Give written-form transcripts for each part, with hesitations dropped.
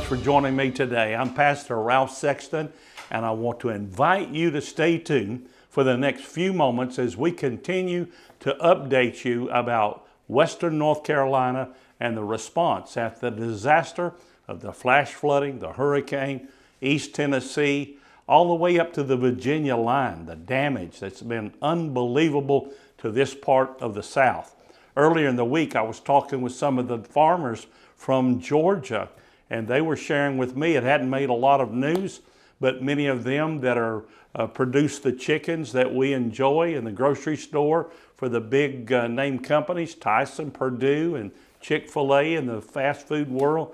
for joining me today. I'm Pastor Ralph Sexton, and I want to invite you to stay tuned for the next few moments as we continue to update you about Western North Carolina and the response after the disaster of the flash flooding, the hurricane, East Tennessee, all the way up to the Virginia line, the damage that's been unbelievable to this part of the South. Earlier in the week, I was talking with some of the farmers from Georgia, and they were sharing with me, it hadn't made a lot of news, but many of them that are produce the chickens that we enjoy in the grocery store for the big name companies, Tyson, Purdue, and Chick-fil-A in the fast food world,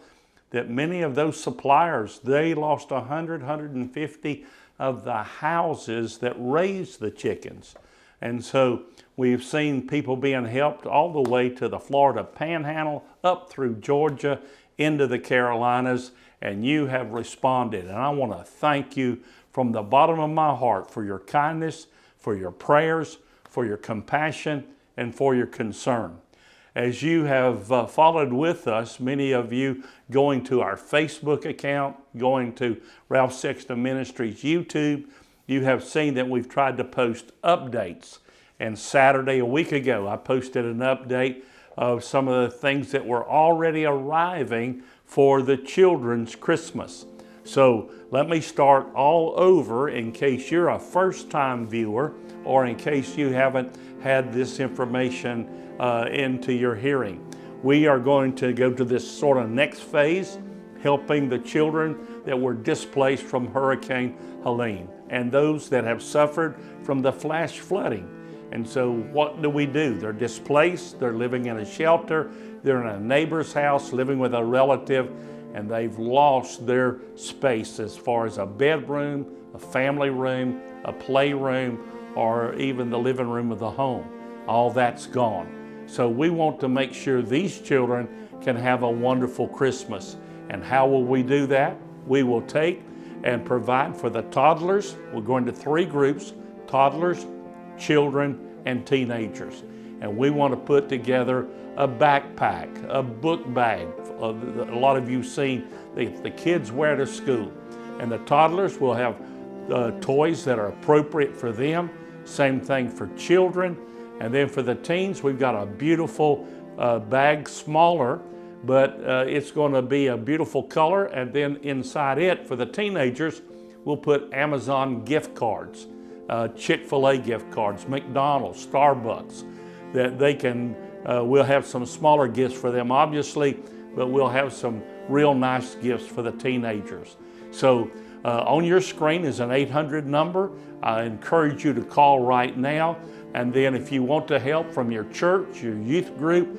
that many of those suppliers, they lost 150 of the houses that raised the chickens. And so we've seen people being helped all the way to the Florida Panhandle, up through Georgia, into the Carolinas, and you have responded. And I want to thank you from the bottom of my heart for your kindness, for your prayers, for your compassion, and for your concern. As you have followed with us, many of you going to our Facebook account, going to Ralph Sexton Ministries YouTube, you have seen that we've tried to post updates. And Saturday, a week ago, I posted an update of some of the things that were already arriving for the children's Christmas. So let me start all over in case you're a first-time viewer or in case you haven't had this information into your hearing. We are going to go to this sort of next phase, helping the children that were displaced from Hurricane Helene and those that have suffered from the flash flooding. And so what do? They're displaced, they're living in a shelter, they're in a neighbor's house, living with a relative, and they've lost their space as far as a bedroom, a family room, a playroom, or even the living room of the home. All that's gone. So we want to make sure these children can have a wonderful Christmas. And how will we do that? We will take and provide for the toddlers. We're going to 3 groups: toddlers, children, and teenagers. And we want to put together a backpack, a book bag. A lot of you have seen the kids wear to school. And the toddlers will have toys that are appropriate for them. Same thing for children. And then for the teens, we've got a beautiful bag, smaller, but it's going to be a beautiful color. And then inside it, for the teenagers, we'll put Amazon gift cards, Chick-fil-A gift cards, McDonald's, Starbucks, that they can, we'll have some smaller gifts for them, obviously, but we'll have some real nice gifts for the teenagers. So on your screen is an 800 number. I encourage you to call right now. And then if you want to help from your church, your youth group,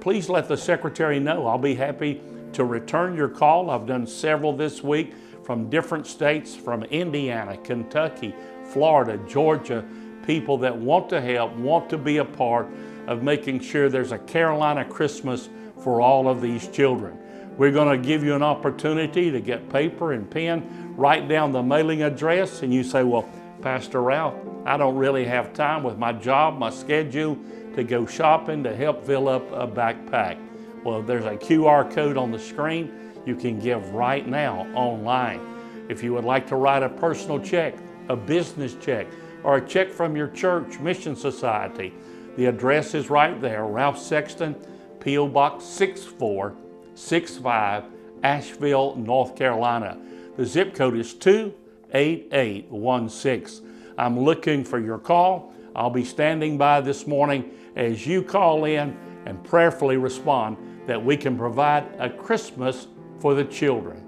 please let the secretary know. I'll be happy to return your call. I've done several this week from different states, from Indiana, Kentucky, Florida, Georgia, people that want to help, want to be a part of making sure there's a Carolina Christmas for all of these children. We're going to give you an opportunity to get paper and pen, write down the mailing address, and you say, well, Pastor Ralph, I don't really have time with my job, my schedule, to go shopping to help fill up a backpack. Well, there's a QR code on the screen. You can give right now online. If you would like to write a personal check, a business check, or a check from your church mission society, the address is right there, Ralph Sexton, P.O. Box 6465, Asheville, North Carolina. The zip code is 28816. I'm looking for your call. I'll be standing by this morning as you call in and prayerfully respond that we can provide a Christmas for the children.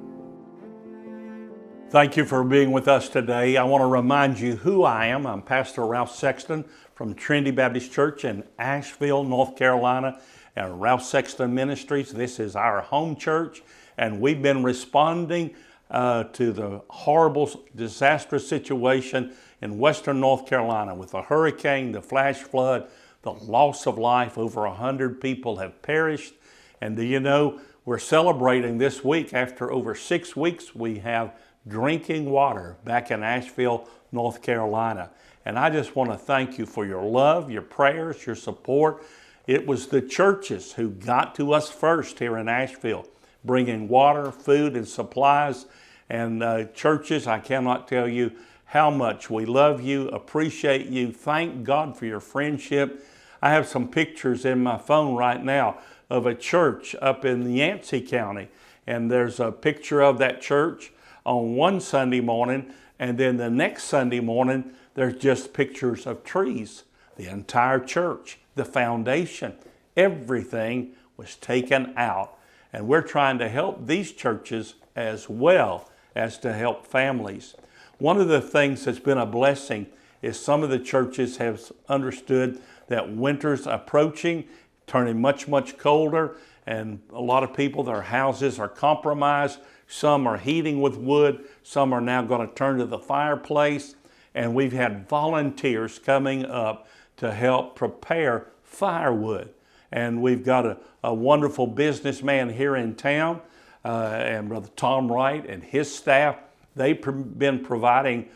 Thank you for being with us today. I want to remind you who I am. I'm Pastor Ralph Sexton from Trinity Baptist Church in Asheville, North Carolina, and Ralph Sexton Ministries. This is our home church, and we've been responding to the horrible, disastrous situation in Western North Carolina with the hurricane, the flash flood, the loss of life. Over 100 people have perished. And do you know, we're celebrating this week. After over 6 weeks, we have drinking water back in Asheville, North Carolina. And I just want to thank you for your love, your prayers, your support. It was the churches who got to us first here in Asheville. bringing water, food, and supplies. And churches, I cannot tell you how much we love you, appreciate you. Thank God for your friendship. I have some pictures in my phone right now of a church up in Yancey County. And there's a picture of that church on one Sunday morning, and then the next Sunday morning, there's just pictures of trees. The entire church, the foundation, everything was taken out. And we're trying to help these churches as well as to help families. One of the things that's been a blessing is some of the churches have understood that winter's approaching, turning much, much colder, and a lot of people, their houses are compromised. Some are heating with wood. Some are now going to turn to the fireplace. And we've had volunteers coming up to help prepare firewood. And we've got a wonderful businessman here in town, and Brother Tom Wright and his staff. They've been providing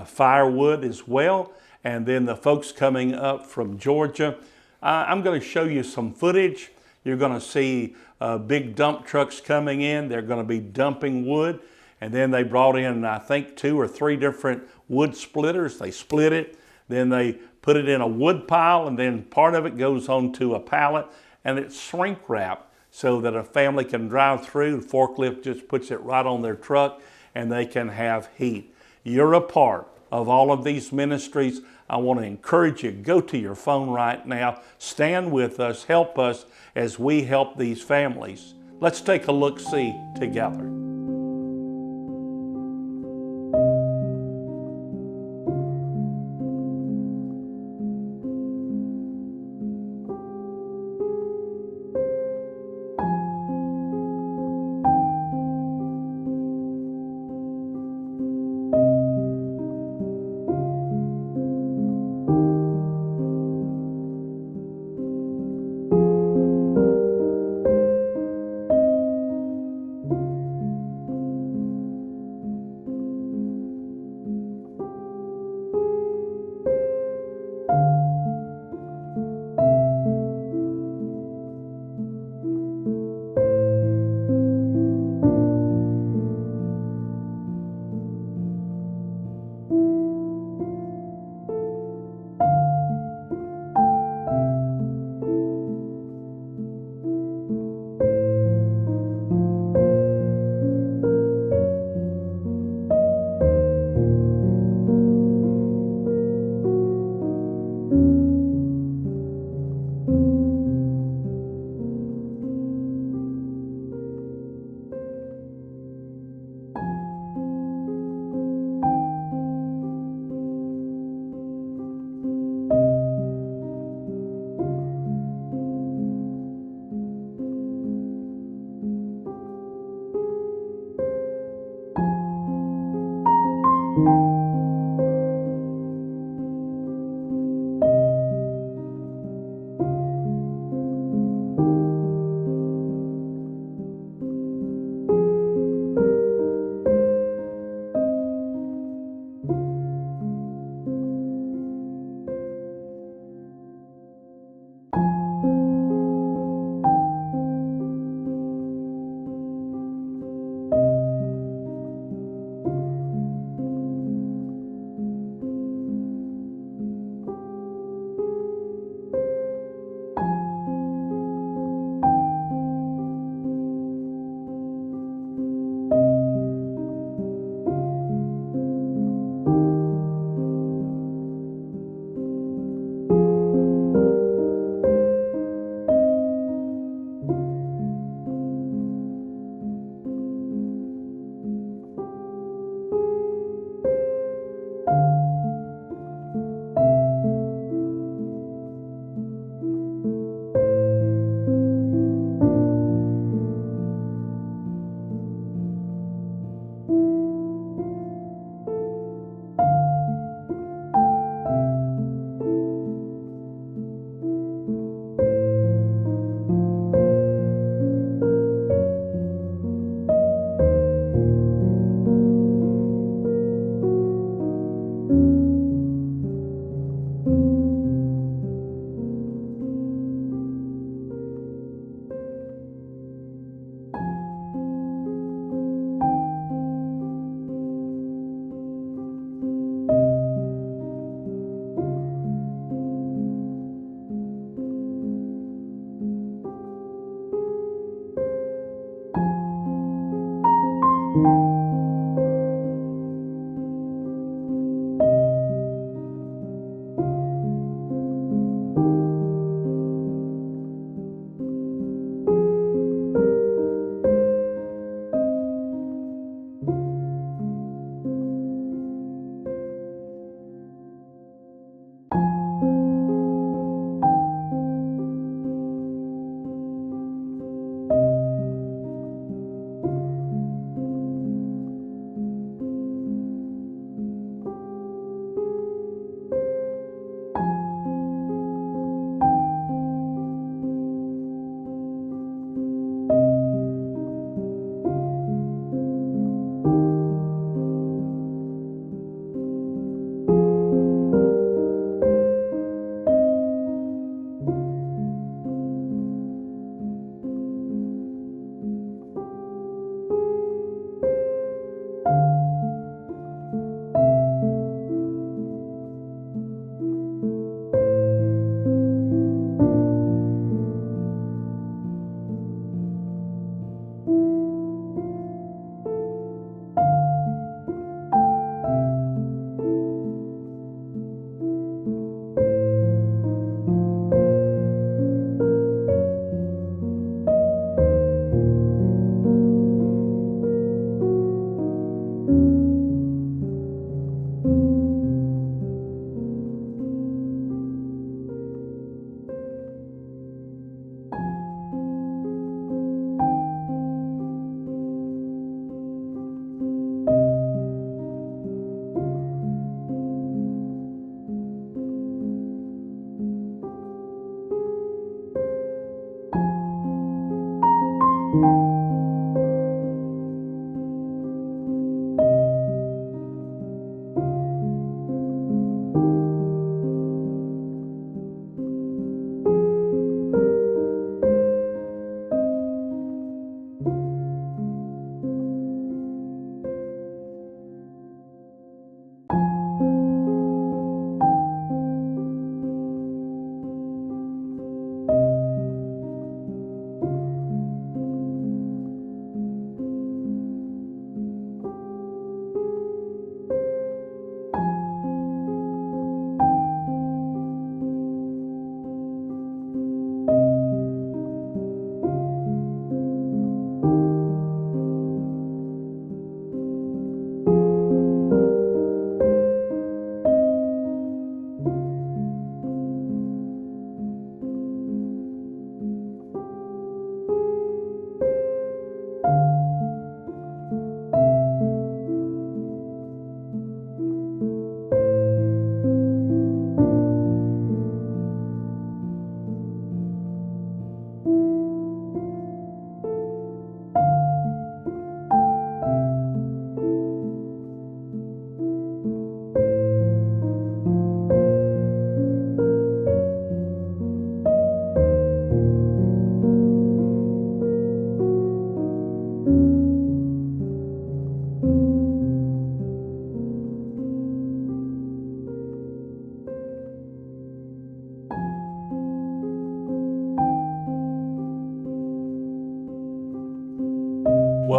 firewood as well. And then the folks coming up from Georgia. I'm going to show you some footage. You're going to see big dump trucks coming in. They're going to be dumping wood. And then they brought in, I think, 2 or 3 different wood splitters. They split it. Then they put it in a wood pile, and then part of it goes onto a pallet, and it's shrink wrapped so that a family can drive through. The forklift just puts it right on their truck, and they can have heat. You're a part of all of these ministries. I want to encourage you, go to your phone right now, stand with us, help us as we help these families. Let's take a look-see together.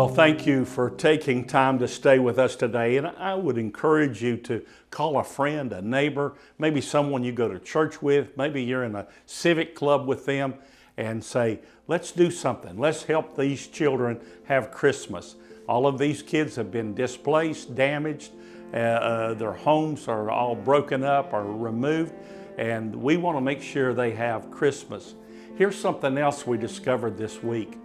Well, thank you for taking time to stay with us today. And I would encourage you to call a friend, a neighbor, maybe someone you go to church with, maybe you're in a civic club with them, and say, let's do something. Let's help these children have Christmas. All of these kids have been displaced, damaged. Their homes are all broken up or removed, and we want to make sure they have Christmas. Here's something else we discovered this week.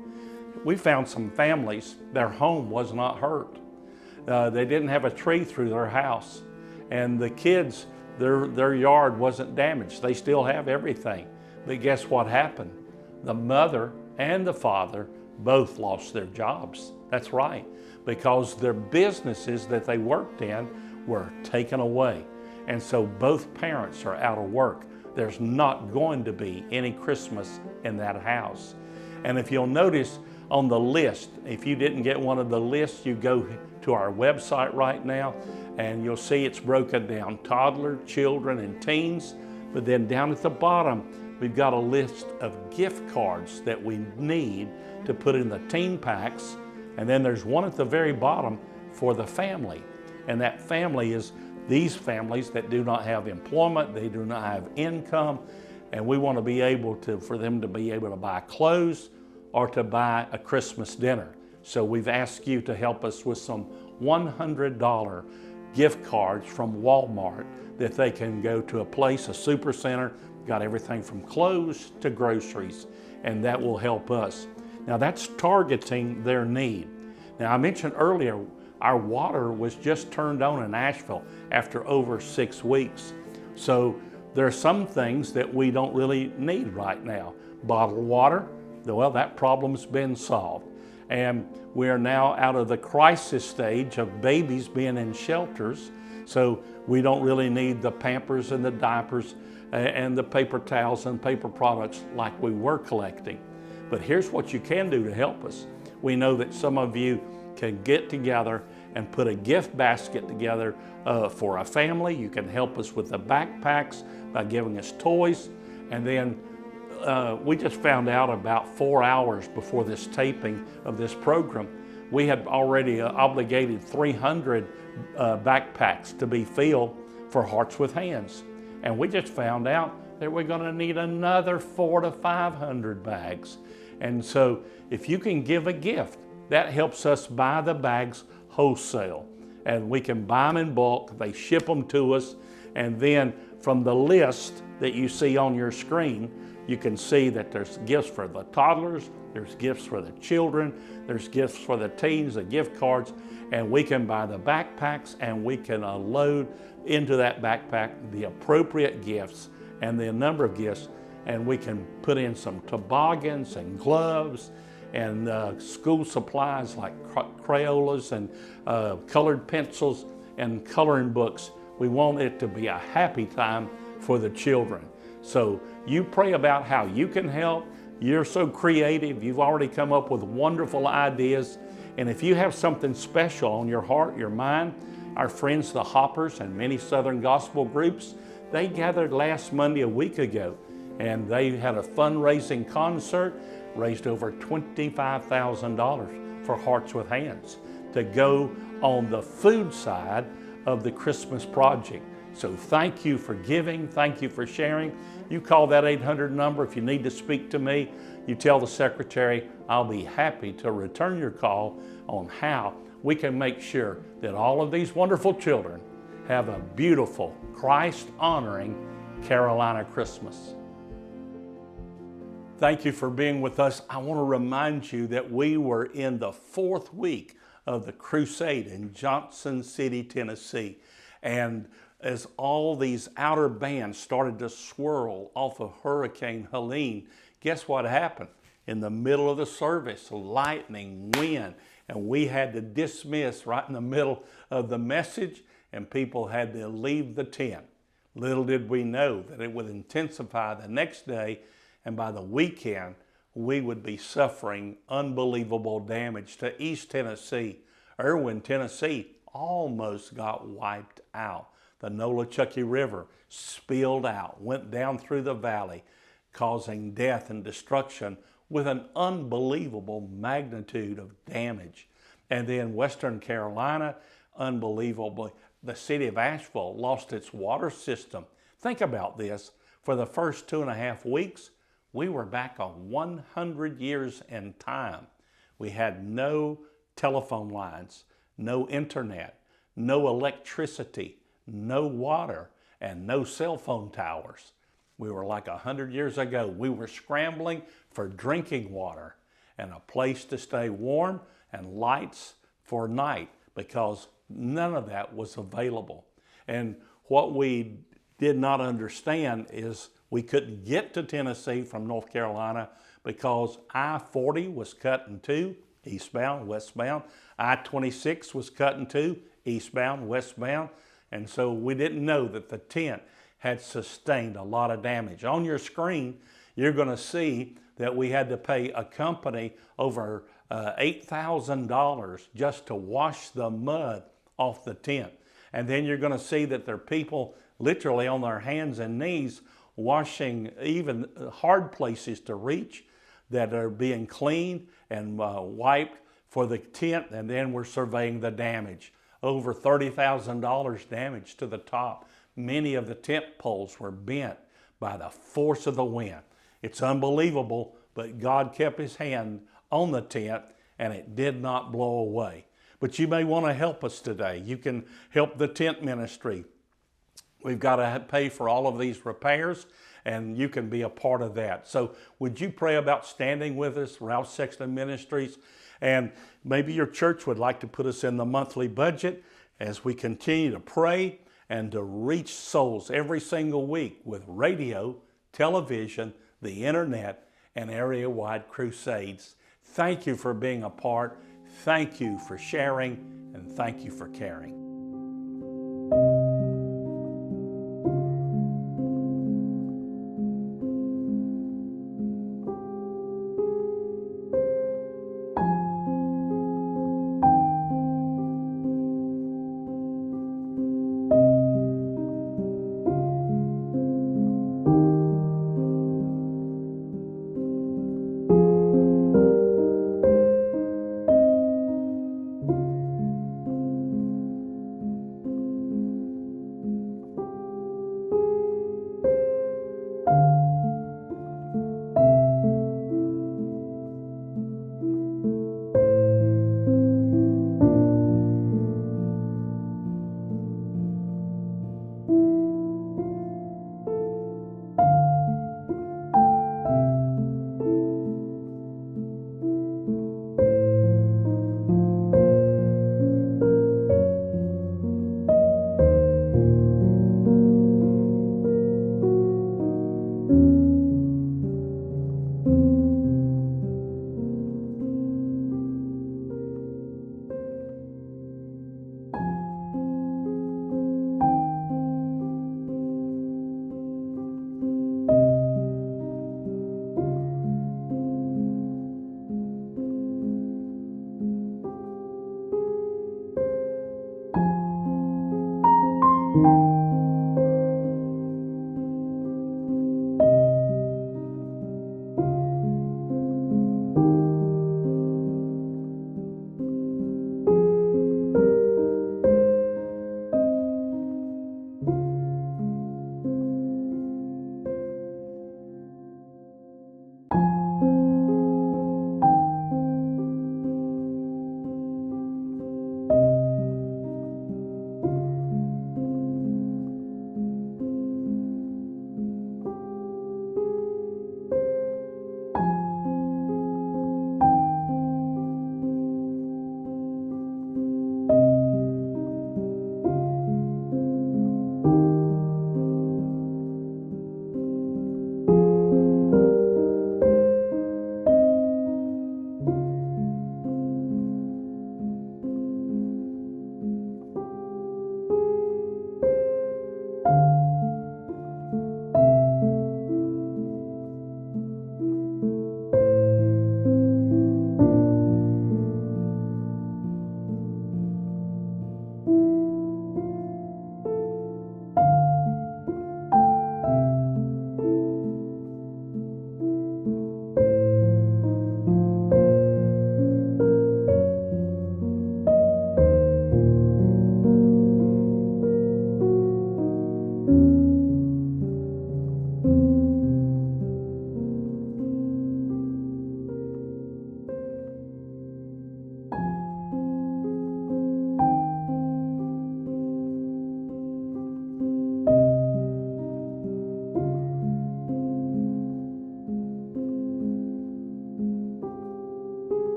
We found some families, their home was not hurt. They didn't have a tree through their house. And the kids, their yard wasn't damaged. They still have everything. But guess what happened? The mother and the father both lost their jobs. That's right, because their businesses that they worked in were taken away. And so both parents are out of work. There's not going to be any Christmas in that house. And if you'll notice, on the list, if you didn't get one of the lists, you go to our website right now and you'll see it's broken down, toddler, children, and teens. But then down at the bottom, we've got a list of gift cards that we need to put in the teen packs. And then there's one at the very bottom for the family. And that family is these families that do not have employment, they do not have income, and we want to be able to, for them to be able to buy clothes or to buy a Christmas dinner. So we've asked you to help us with some $100 gift cards from Walmart that they can go to a place, a super center, got everything from clothes to groceries, and that will help us. Now that's targeting their need. Now I mentioned earlier, our water was just turned on in Asheville after over 6 weeks. So there are some things that we don't really need right now. Bottled water, well, that problem's been solved. And we are now out of the crisis stage of babies being in shelters, so we don't really need the Pampers and the diapers and the paper towels and paper products like we were collecting. But here's what you can do to help us. We know that some of you can get together and put a gift basket together for a family. You can help us with the backpacks by giving us toys. And then we just found out about 4 hours before this taping of this program, we had already obligated 300 backpacks to be filled for Hearts with Hands. And we just found out that we're gonna need another 400 to 500 bags. And so if you can give a gift, that helps us buy the bags wholesale. And we can buy them in bulk, they ship them to us, and then from the list that you see on your screen, you can see that there's gifts for the toddlers, there's gifts for the children, there's gifts for the teens, the gift cards, and we can buy the backpacks and we can load into that backpack the appropriate gifts and the number of gifts, and we can put in some toboggans and gloves and school supplies like Crayolas and colored pencils and coloring books. We want it to be a happy time for the children. So you pray about how you can help. You're so creative. You've already come up with wonderful ideas. And if you have something special on your heart, your mind, our friends, the Hoppers, and many Southern gospel groups, they gathered last Monday a week ago, and they had a fundraising concert, raised over $25,000 for Hearts with Hands to go on the food side of the Christmas project. So thank you for giving, thank you for sharing. You call that 800 number if you need to speak to me. You tell the secretary, I'll be happy to return your call on how we can make sure that all of these wonderful children have a beautiful, Christ-honoring Carolina Christmas. Thank you for being with us. I want to remind you that we were in the 4th week of the crusade in Johnson City, Tennessee. And as all these outer bands started to swirl off of Hurricane Helene, guess what happened? In the middle of the service, lightning, wind, and we had to dismiss right in the middle of the message, and people had to leave the tent. Little did we know that it would intensify the next day, and by the weekend, we would be suffering unbelievable damage to East Tennessee. Erwin, Tennessee almost got wiped out. The Nolichucky River spilled out, went down through the valley, causing death and destruction with an unbelievable magnitude of damage. And then Western Carolina, unbelievably, the city of Asheville lost its water system. Think about this. For the first 2.5 weeks, we were back on 100 years in time. We had no telephone lines, no internet, no electricity, no water, and no cell phone towers. We were like 100 years ago. We were scrambling for drinking water and a place to stay warm and lights for night, because none of that was available. And what we did not understand is we couldn't get to Tennessee from North Carolina because I-40 was cut in two, eastbound, westbound. I-26 was cut in two, eastbound, westbound. And so we didn't know that the tent had sustained a lot of damage. On your screen, you're going to see that we had to pay a company over $8,000 just to wash the mud off the tent. And then you're going to see that there are people literally on their hands and knees washing even hard places to reach that are being cleaned and wiped for the tent, and then we're surveying the damage. Over $30,000 damage to the top. Many of the tent poles were bent by the force of the wind. It's unbelievable, but God kept his hand on the tent and it did not blow away. But you may want to help us today. You can help the tent ministry. We've got to pay for all of these repairs, and you can be a part of that. So would you pray about standing with us, Ralph Sexton Ministries? And maybe your church would like to put us in the monthly budget as we continue to pray and to reach souls every single week with radio, television, the internet, and area-wide crusades. Thank you for being a part. Thank you for sharing, and thank you for caring.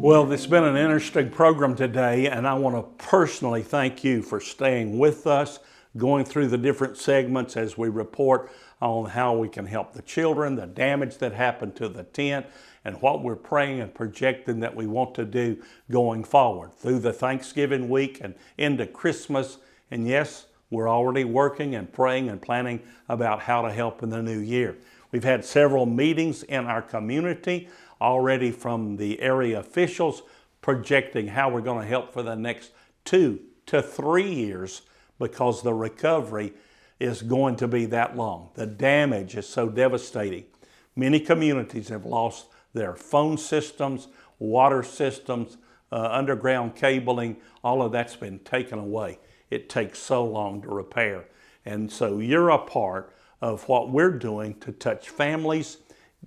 Well, it's been an interesting program today, and I want to personally thank you for staying with us, going through the different segments as we report on how we can help the children, the damage that happened to the tent, and what we're praying and projecting that we want to do going forward through the Thanksgiving week and into Christmas. And yes, we're already working and praying and planning about how to help in the new year. We've had several meetings in our community already from the area officials projecting how we're going to help for the next 2 to 3 years because the recovery is going to be that long. The damage is so devastating. Many communities have lost their phone systems, water systems, underground cabling. All of that's been taken away. It takes so long to repair. And so you're a part of what we're doing to touch families.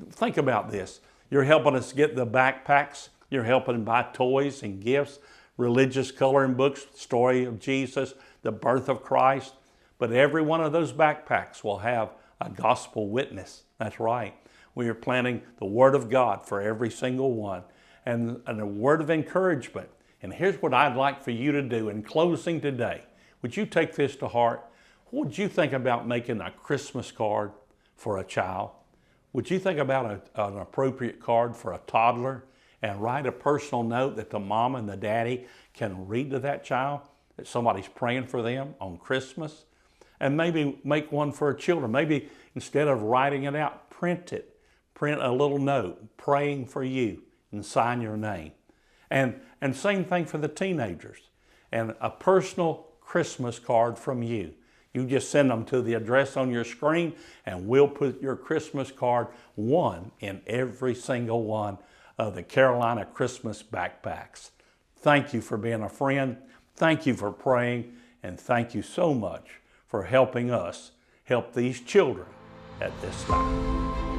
Think about this. You're helping us get the backpacks. You're helping buy toys and gifts, religious coloring books, story of Jesus, the birth of Christ. But every one of those backpacks will have a gospel witness. That's right. We are planting the Word of God for every single one and a word of encouragement. And here's what I'd like for you to do in closing today. Would you take this to heart? What would you think about making a Christmas card for a child? Would you think about an appropriate card for a toddler and write a personal note that the mom and the daddy can read to that child, that somebody's praying for them on Christmas? And maybe make one for children. Maybe instead of writing it out, print it. Print a little note praying for you and sign your name. And same thing for the teenagers. And a personal Christmas card from you. You just send them to the address on your screen and we'll put your Christmas card, one in every single one of the Carolina Christmas backpacks. Thank you for being a friend. Thank you for praying. And thank you so much for helping us help these children at this time.